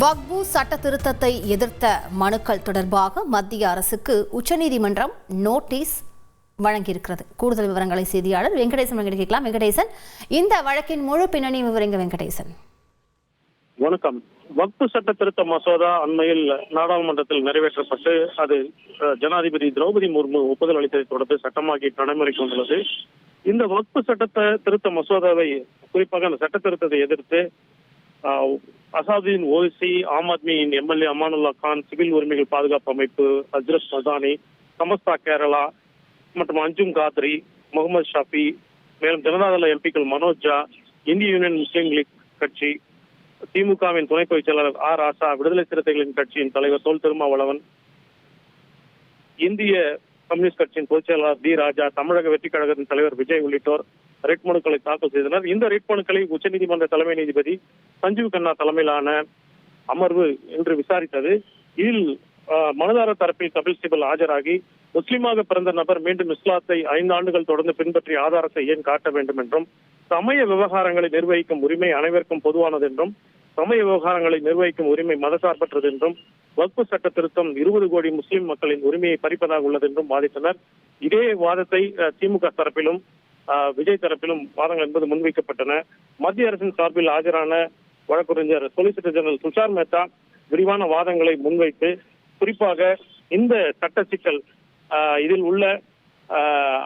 வக்பு சட்ட திருத்தத்தை எதிர்த்த மனுக்கள் தொடர்பாக மத்திய அரசுக்கு உச்சநீதிமன்றம் நோட்டீஸ் வழங்கியிருக்கிறது. கூடுதல் விவரங்களை செய்தியாளர் வெங்கடேசன் கேட்கலாம். வெங்கடேசன், இந்த வழக்கின் முழு பின்னணி விவரங்க. வெங்கடேசன், வணக்கம். வக்பு சட்ட திருத்த மசோதா அண்மையில் நாடாளுமன்றத்தில் நிறைவேற்றப்பட்டு அது ஜனாதிபதி திரௌபதி முர்மு ஒப்புதல் அளித்ததை தொடர்ந்து சட்டமாக்கி நடைமுறைக்கு வந்துள்ளது. இந்த வக்பு சட்ட திருத்த மசோதாவை, குறிப்பாக அந்த சட்ட திருத்தத்தை எதிர்த்து அசாதுதீன் ஓவைசி, ஆம் ஆத்மியின் எம்எல்ஏ அமானுல்லா கான், சிவில் உரிமைகள் பாதுகாப்பு அமைப்பு, அஜ்ரத் மதானி, சமஸ்தா கேரளா மற்றும் அஞ்சும் காத்ரி, முகமது ஷாஃபி, மேலும் ஜனதாதள எம்பிக்கள் மனோஜ் ஜா, இந்திய யூனியன் முஸ்லீம் லீக் கட்சி, திமுகவின் துணை பொதுச் செயலாளர் ஆர் ஆசா, விடுதலை சிறுத்தைகளின் கட்சியின் தலைவர் தொல் திருமாவளவன், இந்திய கம்யூனிஸ்ட் கட்சியின் பொதுச் செயலாளர் டி ராஜா, தமிழக வெற்றி கழகத்தின் தலைவர் விஜய் உள்ளிட்டோர் ரிட் மனுக்களை தாக்கல் செய்தனர். இந்த ரிட் மனுக்களை உச்சநீதிமன்ற தலைமை நீதிபதி சஞ்சீவ் கண்ணா தலைமையிலான அமர்வு இன்று விசாரித்தது. இதில் மனுதாரர் தரப்பில் கபில் சிபல் ஆஜராகி, முஸ்லீமாக பிறந்த நபர் மீண்டும் இஸ்லாத்தை 5 ஆண்டுகள் தொடர்ந்து பின்பற்றிய ஆதாரத்தை ஏன் காட்ட வேண்டும் என்றும், சமய விவகாரங்களை நிர்வகிக்கும் உரிமை அனைவருக்கும் பொதுவானது என்றும், சமய விவகாரங்களை நிர்வகிக்கும் உரிமை மதசார்பற்றது என்றும், வக்பு சட்ட திருத்தம் 20 கோடி முஸ்லிம் மக்களின் உரிமையை பறிப்பதாக உள்ளது என்றும் வாதிட்டனர். இதே வாதத்தை திமுக தரப்பிலும் விஜய் தரப்பிலும் வாதங்கள் என்பது முன்வைக்கப்பட்டன. மத்திய அரசின் சார்பில் ஆஜரான வழக்கறிஞர் சொலிசிட்டர் ஜெனரல் துஷார் மேத்தா விரிவான வாதங்களை முன்வைத்து, குறிப்பாக இந்த சட்ட சிக்கல் இதில் உள்ள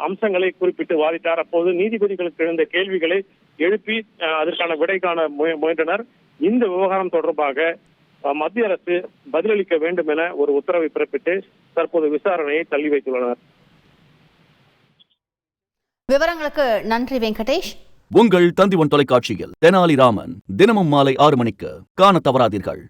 அம்சங்களை குறிப்பிட்டு வாதிட்டார். அப்போது நீதிபதிகளுக்கு எழுந்த கேள்விகளை எழுப்பி அதற்கான விடை காண முயன்றனர். இந்த விவகாரம் தொடர்பாக மத்திய அரசு பதிலளிக்க வேண்டும் என ஒரு உத்தரவை பிறப்பித்து தற்போது விசாரணையை தள்ளி வைத்துள்ளனர். விவரங்களுக்கு நன்றி வெங்கடேஷ். உங்கள் தந்தி ஒன் தொலைக்காட்சியில் தெனாலிராமன் தினமும் மாலை 6 மணிக்கு காண தவறாதீர்கள்.